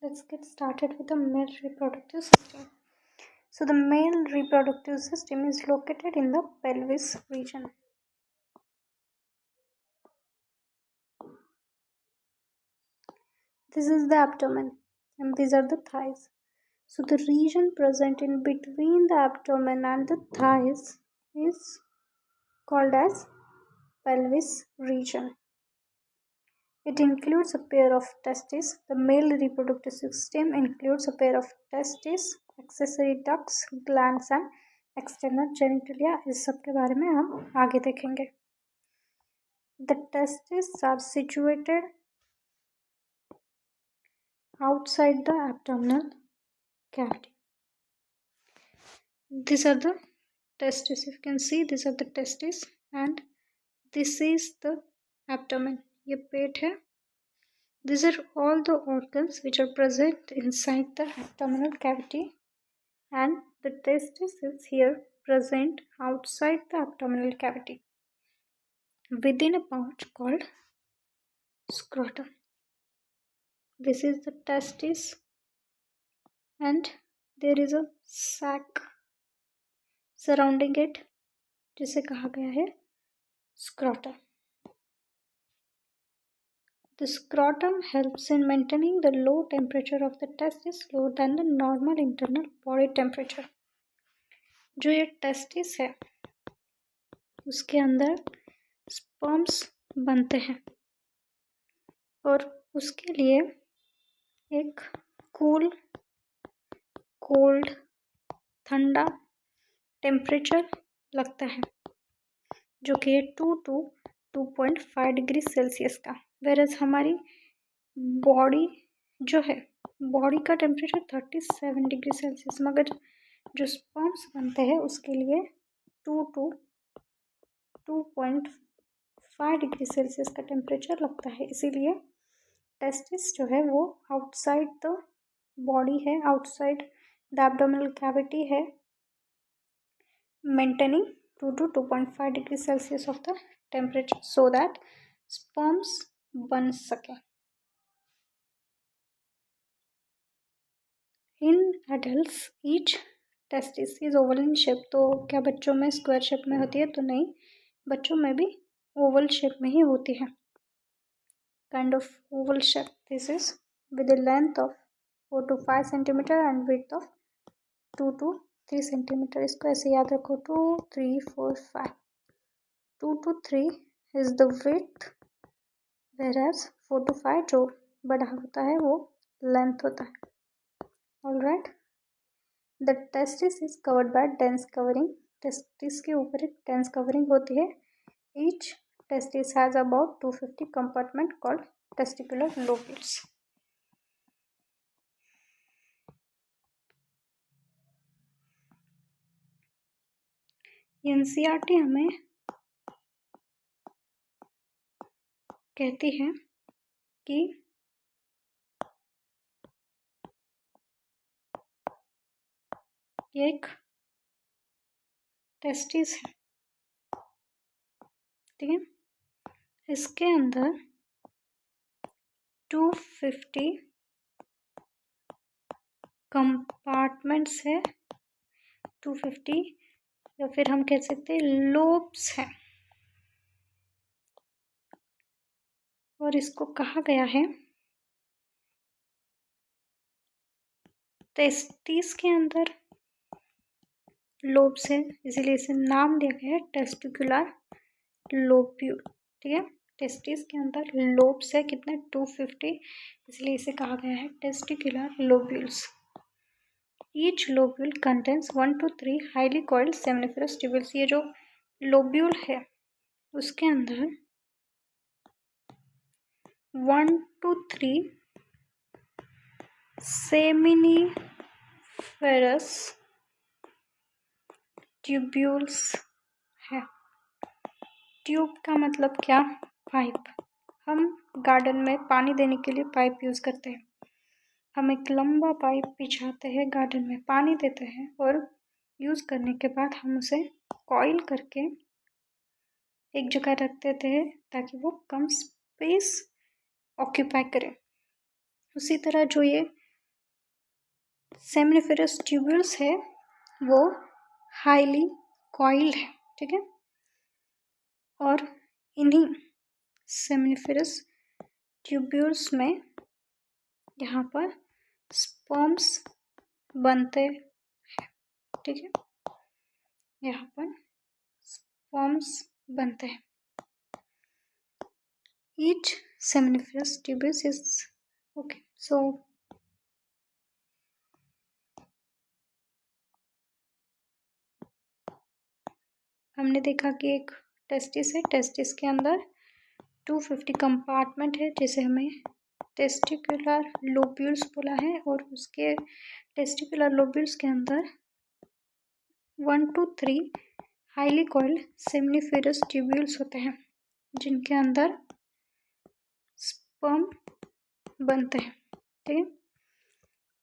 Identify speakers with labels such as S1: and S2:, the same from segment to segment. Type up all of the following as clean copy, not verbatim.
S1: let's get started with the male reproductive system. So the male reproductive system is located in the pelvis region. This is the abdomen and these are the thighs. So the region present in between the abdomen and the thighs is called as pelvis region. It includes a pair of testes. The male reproductive system includes a pair of testes, accessory ducts, glands and external genitalia. इस सब के बारे में हम आगे देखेंगे. The testes are situated outside the abdominal cavity. These are the testes. If you can see, these are the testes and this is the abdomen. ये पेट है. These are all the organs which are present inside the abdominal cavity and the testis is here present outside the abdominal cavity within a pouch called scrotum. This is the testis and there is a sac surrounding it जिसे कहा गया है scrotum. The scrotum helps in maintaining the low temperature of the testis lower than the normal internal body temperature. जो ये testis है उसके अंदर sperms बनते हैं और उसके लिए एक cool, cold, ठंडा टेम्परेचर लगता है जो कि 2 to 2.5 डिग्री सेल्सियस का. वेरस हमारी बॉडी जो है बॉडी का टेम्परेचर 37 डिग्री सेल्सियस, मगर जो स्पर्म्स बनते हैं उसके लिए 2 to 2.5 डिग्री सेल्सियस का टेम्परेचर लगता है. इसीलिए टेस्टिस जो है वो आउटसाइड द बॉडी है, आउटसाइड द एब्डोमिनल कैविटी है, maintaining 2 to 2.5 degree Celsius of the temperature so that sperms बन सके. In adults each testis is oval in shape. तो क्या बच्चों में स्क्वायर शेप में होती है? तो नहीं, बच्चों में भी ओवल शेप में ही होती है. Kind of Oval shape. This is with a length of 4 to 5 centimeter and width of 2 to 3 centimeter. इसको ऐसे याद रखो, 2, 3, 4, 5. 2 to 3 is the width, whereas 4 to 5 जो बड़ा होता है वो लेंथ होता है. Alright. The testis is covered by dense covering. Testis के ऊपर एक dense covering होती है. Each testis has about 250 compartment called testicular lobules. NCERT हमें कहती है कि ये एक टेस्टिस है, ठीक है. इसके अंदर 250 कंपार्टमेंट्स है, 250 या फिर हम कह सकते हैं लोब्स है. और इसको कहा गया है टेस्टिस के अंदर लोब्स है, इसीलिए इसे नाम दिया गया है टेस्टिकुलर लोब्यूल. ठीक है, टेस्टिस के अंदर लोब्स है कितने? 250, इसलिए इसे कहा गया है testicular lobules. Each lobule contains 1 to 3 highly coiled seminiferous tubules. ये जो लोब्यूल है उसके अंदर 1 to 3 सेमिनिफरस ट्यूब्यूल्स है. ट्यूब का मतलब क्या? पाइप. हम गार्डन में पानी देने के लिए पाइप यूज़ करते हैं. हम एक लंबा पाइप बिछाते हैं, गार्डन में पानी देते हैं और यूज़ करने के बाद हम उसे कॉइल करके एक जगह रख देते हैं ताकि वो कम स्पेस ऑक्यूपाई करे. उसी तरह जो ये सेमिनिफेरस ट्यूब्यूल्स है वो हाईली कॉइल्ड है, ठीक है। और इन्हीं सेमिनिफेरस ट्यूब्यूल्स में यहाँ पर स्पर्म्स बनते हैं, ठीक है। यहाँ पर स्पर्म्स बनते हैं। Each seminiferous tuberous is okay. So हमने देखा कि एक टेस्टिस है, टेस्टिस के अंदर 250 कंपार्टमेंट है जिसे हमें टेस्टिकुलर लोब्यूल्स बोला है, और उसके टेस्टिकुलर लोब्यूल्स के अंदर 1 to 3 highly coiled seminiferous tubules होते हैं जिनके अंदर स्पर्म बनते हैं, ठीक है।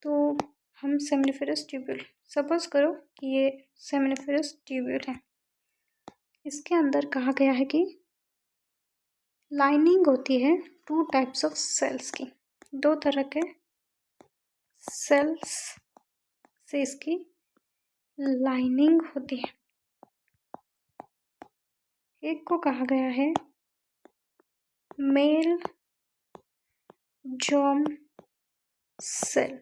S1: तो हम सेमिनिफेरस ट्यूब्यूल, सपोज करो कि ये सेमिनिफेरस ट्यूब्यूल है, इसके अंदर कहा गया है कि लाइनिंग होती है 2 टाइप्स ऑफ सेल्स की, 2 तरह के सेल्स से इसकी लाइनिंग होती है। एक को कहा गया है मेल जर्म सेल,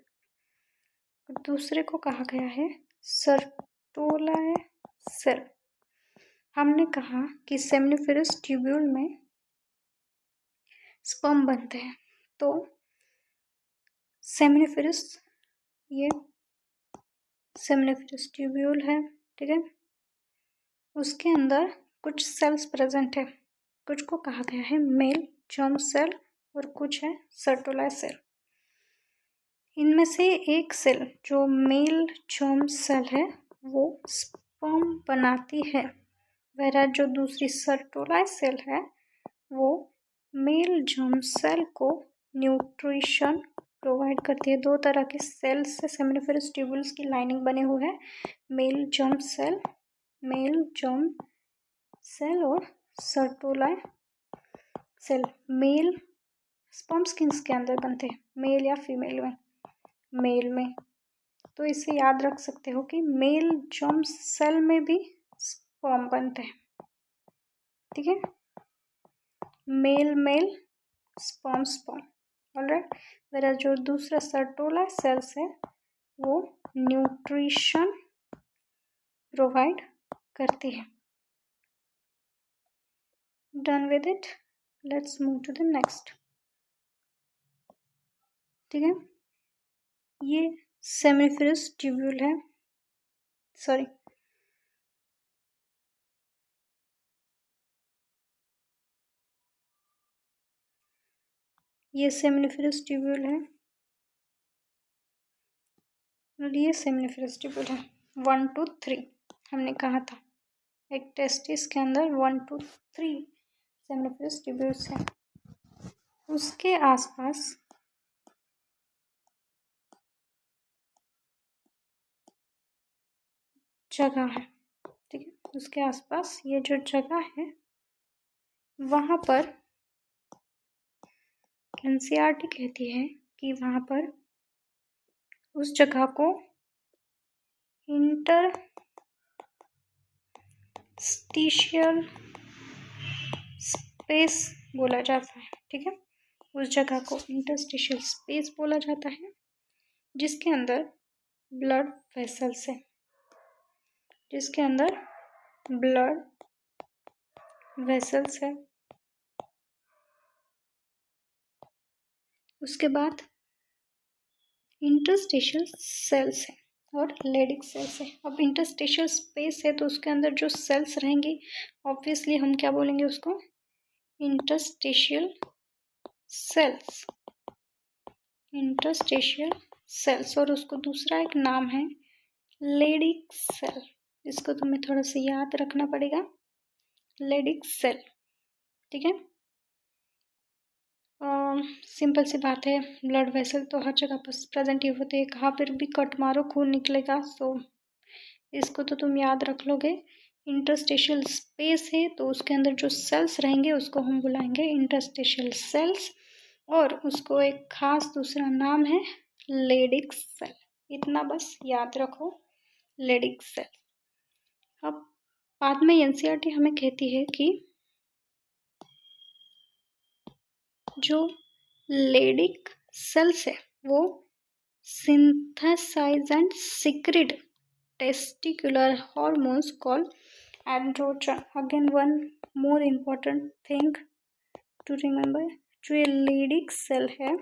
S1: दूसरे को कहा गया है सर्टोलाए सेल। हमने कहा कि सेमिनिफेरस ट्यूब्यूल में स्पर्म बनते हैं, तो सेमिनिफेरस, ये सेमिनिफेरस ट्यूब्यूल है, ठीक है। उसके अंदर कुछ सेल्स प्रेजेंट है, कुछ को कहा गया है मेल जर्म सेल और कुछ है सर्टोलाए सेल। इनमें से एक सेल जो मेल जर्म सेल है वो स्पर्म बनाती है, वह जो दूसरी सर्टोलाए सेल है वो मेल जर्म सेल को न्यूट्रिशन प्रोवाइड करती है। 2 तरह के सेल्स से सेमिनिफेरस ट्यूब्यूल्स की लाइनिंग बने हुए है, मेल जर्म सेल और सर्टोलाए सेल। मेल स्पर्म्स किसके अंदर बनते हैं, मेल या फीमेल में, मेल में। तो इसे याद रख सकते हो कि मेल जर्म सेल में भी स्पर्म बनते हैं, ठीक है। Mail sperm alright. मेरा जो दूसरा सर्टोलाए सेल्स है वो न्यूट्रिशन प्रोवाइड करती है। Done with it, let's move to the next, ठीक है। ये सेमिनिफेरस ट्यूब्यूल है, सॉरी ये सेमिनिफेरस ट्यूब्यूल है और ये सेमिनिफेरस ट्यूब्यूल है। 1 to 3 हमने कहा था, एक टेस्टिस के अंदर 1 to 3 सेमिनिफेरस ट्यूब्यूल्स हैं। उसके आसपास जगह है, ठीक है। उसके आसपास ये जो जगह है वहाँ पर एनसीईआरटी कहती है कि वहाँ पर उस जगह को इंटरस्टिशियल स्पेस बोला जाता है, ठीक है। उस जगह को इंटरस्टिशियल स्पेस बोला जाता है जिसके अंदर ब्लड वेसल्स है, जिसके अंदर ब्लड वेसल्स है। उसके बाद इंटरस्टिशियल सेल्स है और लेडिक सेल्स है। अब इंटरस्टिशियल स्पेस है तो उसके अंदर जो सेल्स रहेंगी ऑब्वियसली हम क्या बोलेंगे उसको, इंटरस्टिशियल सेल्स, इंटरस्टिशियल सेल्स। और उसको दूसरा एक नाम है लेडिक सेल, इसको तुम्हें थोड़ा सा याद रखना पड़ेगा, लेडिक सेल, ठीक है। सिंपल सी बात है, ब्लड वेसल तो हर जगह पर प्रेजेंट ही होते हैं, कहाँ पर भी कट मारो खून निकलेगा, सो इसको तो तुम याद रख लोगे। इंटरस्टिशियल स्पेस है तो उसके अंदर जो सेल्स रहेंगे उसको हम बुलाएंगे इंटरस्टिशियल सेल्स, और उसको एक खास दूसरा नाम है लेडिक सेल, इतना बस याद रखो, लेडिक सेल। अब बाद में एनसीईआरटी हमें कहती है कि जो लेडिक सेल्स है वो synthesize and secrete testicular hormones called androgen. Again, one more important thing to remember, जो ये लेडिक सेल है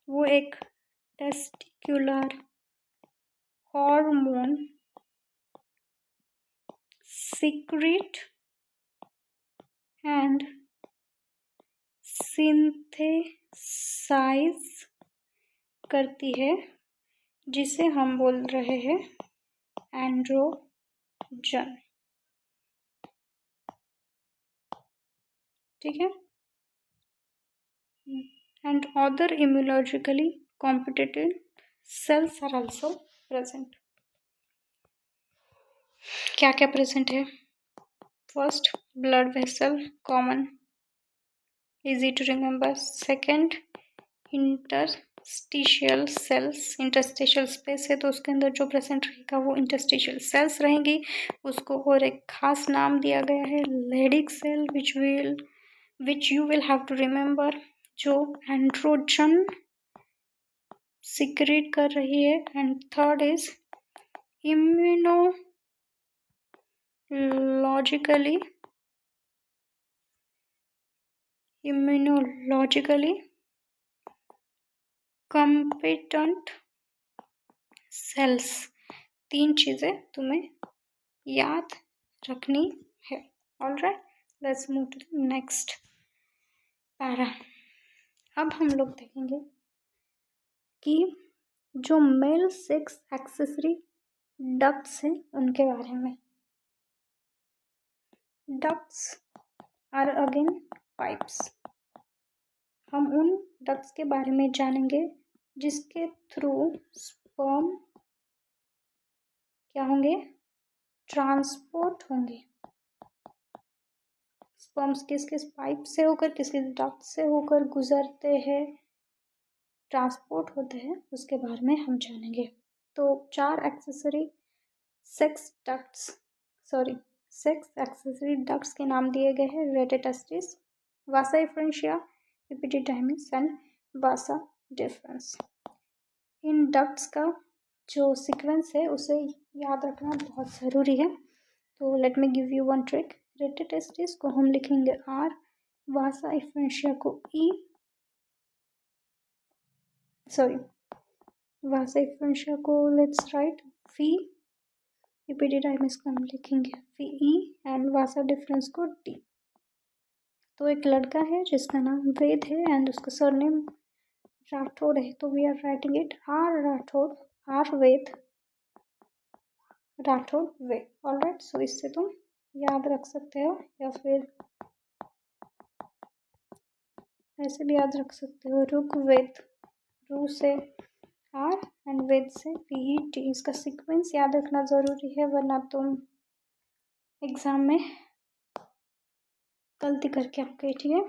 S1: वो एक testicular hormone secrete and synthesize करती है, जिसे हम बोल रहे हैं एंड्रोजन। ठीक है। And other immunologically competitive cells are also present. क्या क्या प्रेजेंट है? First, blood vessel, common, easy to remember. Second, interstitial cells, interstitial space है तो उसके अंदर जो प्रेजेंट रहेगा वो इंटरस्टिशियल सेल्स रहेंगी। उसको और एक खास नाम दिया गया है Leydig cell, which you will have to remember, जो एंड्रोजन सिक्रेट कर रही है। And third is immunologically competent cells. तीन चीजें तुम्हें याद रखनी है। Alright, let's move to the next para. अब हम लोग देखेंगे कि जो मेल सेक्स एक्सेसरी डक्ट्स हैं उनके बारे में। Ducts are again pipes. हम उन डक्ट्स के बारे में जानेंगे जिसके थ्रू स्पर्म क्या होंगे? ट्रांसपोर्ट होंगे। स्पर्म्स किस किस पाइप से होकर, किस किस डक्ट से होकर गुजरते हैं, ट्रांसपोर्ट होते हैं, उसके बारे में हम जानेंगे। तो 4 एक्सेसरी सेक्स एक्सेसरी डक्ट्स के नाम दिए गए हैं। Rete testis, vasa efferentia, epididymis and vasa deferens. इन डक्ट्स का जो सीक्वेंस है उसे याद रखना बहुत ज़रूरी है। तो let me give you one trick. Rate testis को हम लिखेंगे R, वासा एफ्रेंशिया को E, वासा एफ्रेंशिया को लेट्स राइट V, एपिडिडाइमिस को हम लिखेंगे VE एंड वासा डिफरेंस को D। तो एक लड़का है जिसका नाम वेद है एंड उसका सरनेम राठौड़ है, तो we are writing it R Rathore, R वेद, राठौड़ वे। ऑलराइट, सो इससे तुम याद रख सकते हो या फिर ऐसे भी याद रख सकते हो, ऋग्वेद, रू से R एंड वेद से PET। इसका सीक्वेंस याद रखना ज़रूरी है वरना तुम एग्ज़ाम में गलती करके आपके। ठीक है।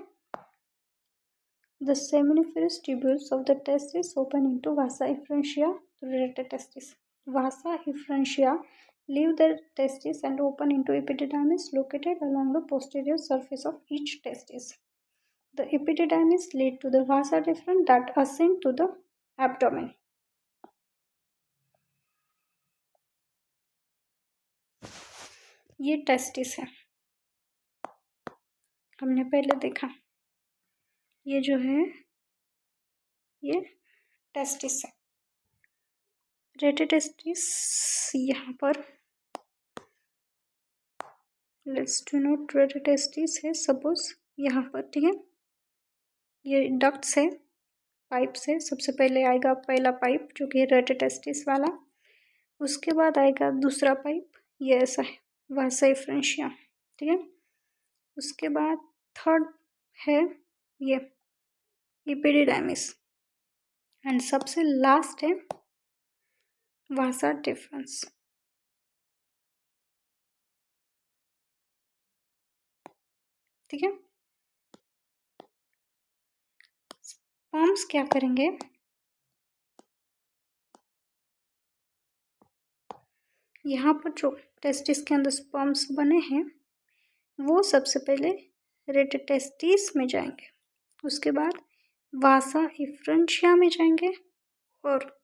S1: The seminiferous tubules of the testis open into vasa efferentia to relate testis. Vasa efferentia leave the testis and open into epididymis located along the posterior surface of each testis. The epididymis lead to the vasa deferens that ascend to the abdomen. ये testis है, हमने पहले देखा। ये जो है ये testis है। रेटे टेस्टिस यहाँ पर let's do not rate testis है सपोज यहाँ पर। ठीक है। ये डक्ट्स है, पाइप्स है। सबसे पहले आएगा पहला पाइप जो कि रेटे टेस्टिस वाला, उसके बाद आएगा दूसरा पाइप, ये ऐसा है वासा एफ्रेंशिया। ठीक है। उसके बाद थर्ड है ये एपिडिडाइमिस एंड सबसे लास्ट है वासा डिफरेंस। ठीक है। स्पर्म्स क्या करेंगे? यहाँ पर जो टेस्टिस के अंदर स्पर्म्स बने हैं वो सबसे पहले रेटिटेस्टिस में जाएंगे, उसके बाद वासा एफ्रंशिया में जाएंगे और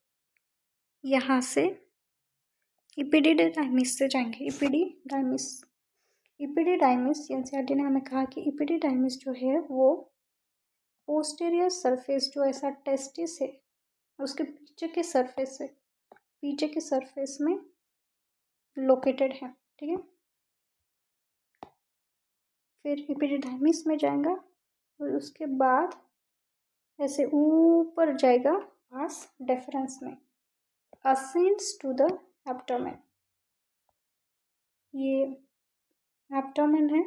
S1: यहाँ से इपिडिडाइमिस से जाएंगे। इपिडिडाइमिस एनसीईआरटी ने हमें कहा कि इपिडिडाइमिस जो है वो पोस्टीरियर सरफेस जो ऐसा टेस्टिस है उसके पीछे के सरफेस में लोकेटेड है। ठीक है, फिर इपिडिडाइमिस में जाएगा और उसके बाद ऐसे ऊपर जाएगा वास डेफरेंस में, असेंड्स टू द एब्डोमेन। ये एब्डोमेन है,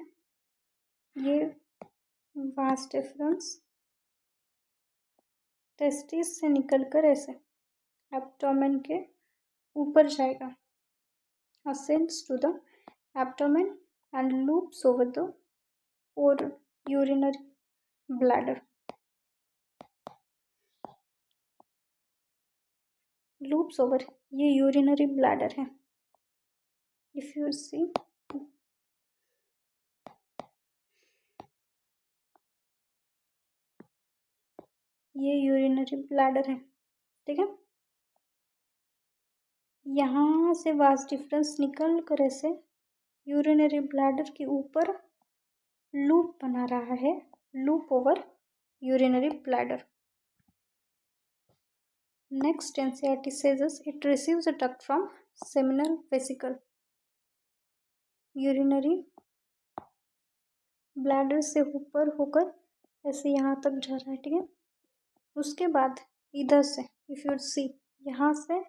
S1: ये वास डेफरेंस टेस्टिस से निकलकर ऐसे एब्डोमेन के ऊपर जाएगा, ascends to the abdomen and loops over the or urinary bladder. Loops over, ये urinary bladder है। If you see, ये urinary bladder है। ठीक है, यहाँ से वास डिफरेंस निकल कर ऐसे यूरिनरी ब्लैडर के ऊपर लूप बना रहा है, loop over urinary bladder. Next, NCERT says us it receives a duct from seminal vesicle. Urinary bladder से ऊपर होकर ऐसे यहाँ तक जा रहा है। ठीक है, उसके बाद इधर से इफ यू सी यहाँ से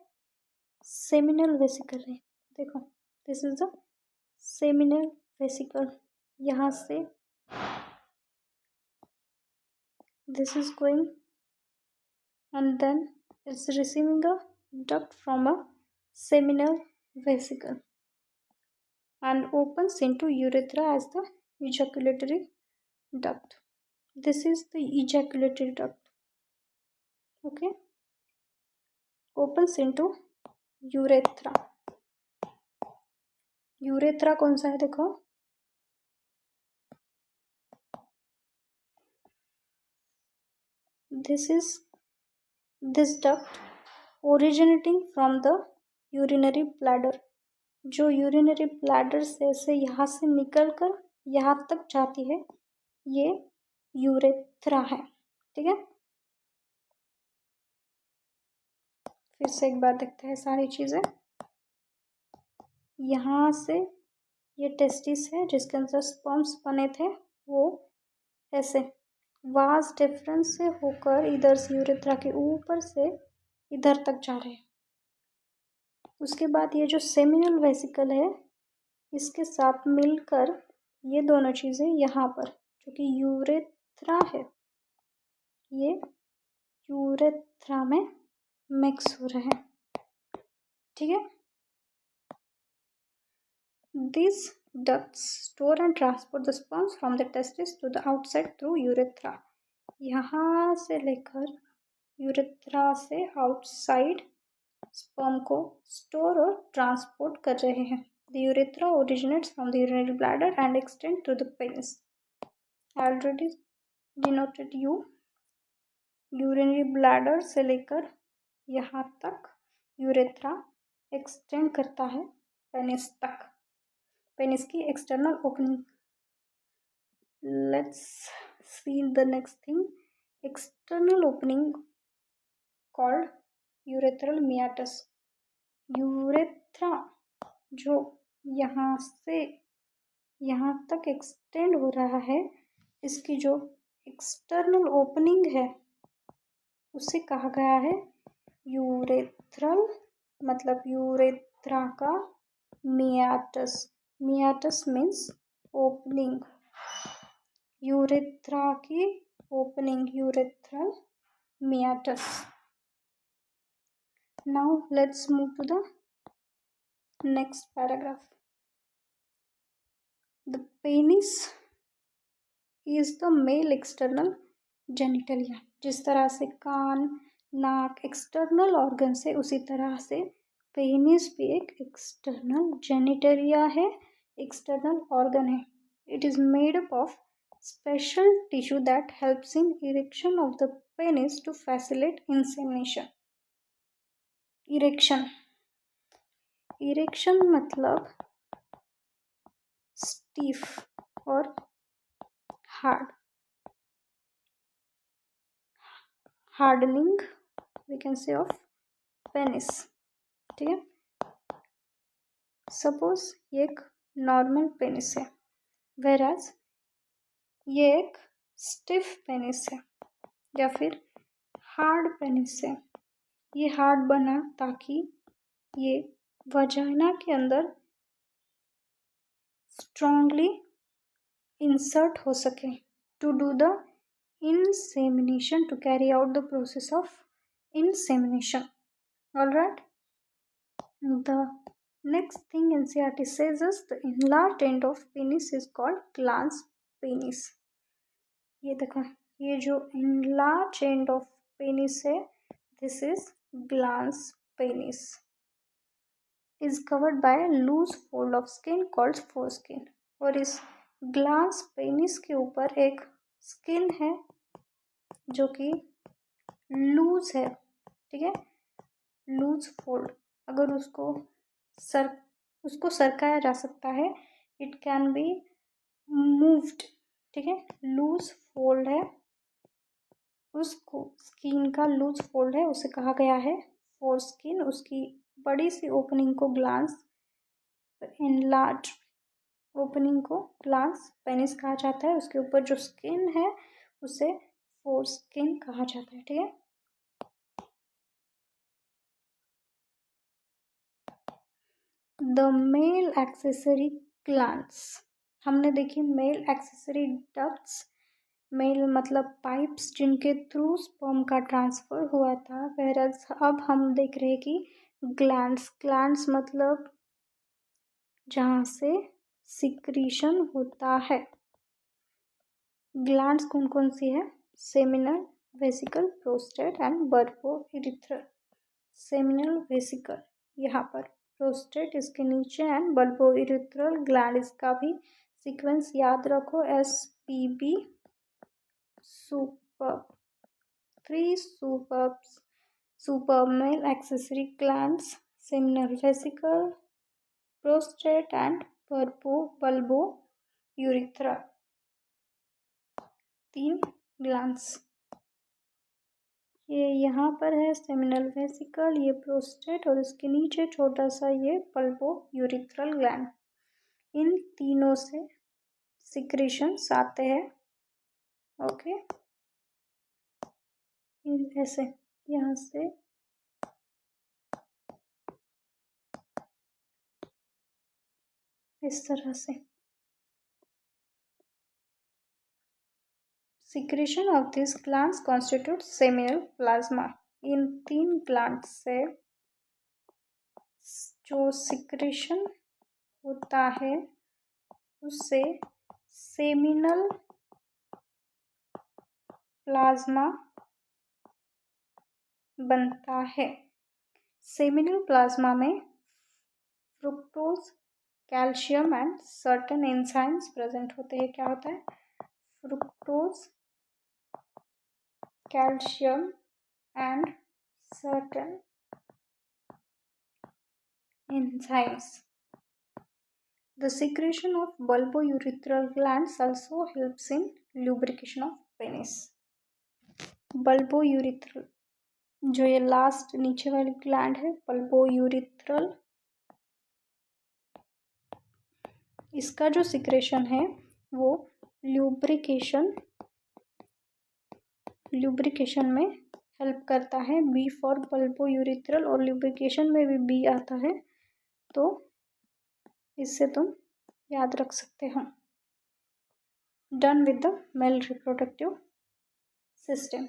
S1: सेमिनल वेसिकल है। देखो, this is the seminal vesicle. यहाँ से this is going and then it's receiving a duct from a seminal vesicle and opens into urethra as the ejaculatory duct. This is the ejaculatory duct. Okay, opens into urethra. Urethra कौन सा है? देखो, this duct originating from the urinary bladder, जो urinary bladder से ऐसे यहाँ से निकल कर यहाँ तक जाती है, ये यूरेथ्रा है। ठीक है, फिर से एक बार देखते हैं सारी चीज़ें। यहाँ से ये टेस्टिस है जिसके अंदर स्पर्म्स बने थे, वो ऐसे वास डिफरेंस से होकर इधर से यूरेथ्रा के ऊपर से इधर तक जा रहे हैं। उसके बाद ये जो सेमिनल वेसिकल है इसके साथ मिलकर ये दोनों चीज़ें यहाँ पर जो कि यूरेथ्रा है, ये यूरेथ्रा में मिक्स हो रहे हैं। ठीक है, these ducts store and transport the sperms from the testis to the outside through urethra. यहाँ से लेकर यूरेथ्रा से आउटसाइड स्पर्म को स्टोर और ट्रांसपोर्ट कर रहे हैं। The urethra originates from the urinary bladder and extends to the penis. I already denoted you. Urinary bladder से लेकर यहाँ तक यूरेथ्रा एक्सटेंड करता है पेनिस तक, पेनिस की external opening. Let's see the next thing, external opening called urethral meatus. Urethra जो यहाँ से यहाँ तक एक्सटेंड हो रहा है, इसकी जो एक्सटर्नल ओपनिंग है उसे कहा गया है यूरेथ्रल, मतलब यूरेथ्रा का meatus. Meatus means opening, urethra की opening, urethral meatus. Now let's move to the next paragraph. The penis is the male external genitalia. जिस तरह से कान, नाक एक्सटर्नल ऑर्गन से, उसी तरह से पेनिस भी एक एक्सटर्नल जेनिटरिया है, एक्सटर्नल ऑर्गन है. It is made up of special tissue that helps in erection of the penis to facilitate insemination. Erection मतलब स्टीफ और hardening we can say of penis. ठीक है. सपोज ये एक नॉर्मल पेनिस है, वेराज ये एक स्टिफ पेनिस है या फिर हार्ड पेनिस है. ये हार्ड बना ताकि ये वजाइना के अंदर स्ट्रांगली इंसर्ट हो सके to do the insemination, to carry out the process of insemination. All right. The next thing NCERT says is the enlarged end of penis is called glans penis. ये देखो, ये जो enlarged end of penis है, this is glans penis. Is covered by a loose fold of skin called foreskin. और इस glans penis के ऊपर एक स्किन है जो कि लूज है. ठीक है. लूज फोल्ड, अगर उसको सरकाया जा सकता है. It can be moved. ठीक है. लूज फोल्ड है, उसको स्किन का लूज फोल्ड है, उसे कहा गया है फोर स्किन. उसकी बड़ी सी ओपनिंग को ग्लांस, एनलार्ज ओपनिंग को ग्लांस पेनिस कहा जाता है. उसके ऊपर जो स्किन है उसे फोर स्किन कहा जाता है. ठीक है. द मेल एक्सेसरी ग्लैंड्स, हमने देखी मेल एक्सेसरी डक्ट्स. मेल मतलब पाइप्स जिनके थ्रू स्पर्म का ट्रांसफर हुआ था. वैरज अब हम देख रहे हैं कि ग्लैंड्स मतलब जहाँ से सिक्रीशन होता है. ग्लैंड्स कौन कौन सी है? Seminal, vesicle, prostate and bulbo-urethral. Seminal vesicle यहाँ पर, प्रोस्टेट इसके नीचे एंड बल्बो-यूरेथ्रल ग्लैंड. इसका भी सीक्वेंस याद रखो. SPB superb, 3 superb male accessory glands, seminal vesicle, prostate and bulbourethral. 3 glands. ये यहाँ पर है सेमिनल वेसिकल, ये प्रोस्टेट और इसके नीचे छोटा सा ये बल्बो-यूरेथ्रल ग्लैंड. इन तीनों से सिक्रीशंस आते हैं. ओके. ऐसे यहाँ से इस तरह से secretion of this glands constitute seminal plasma. In 3 glands से जो सिक्रीशन होता है उससे सेमिनल प्लाज्मा बनता है. सेमिनल प्लाज्मा में fructose, calcium and certain enzymes present होते हैं. क्या होता है? Fructose, calcium and certain enzymes. The secretion of bulbourethral glands also helps in lubrication of penis. bulbourethral जो ये लास्ट नीचे वाली ग्लैंड है, bulbourethral, इसका जो सिक्रेशन है वो ल्यूब्रिकेशन में हेल्प करता है. बी फॉर बल्बो-यूरेथ्रल, और ल्यूब्रिकेशन में भी बी आता है, तो इससे तुम याद रख सकते हो. Done with the male reproductive system.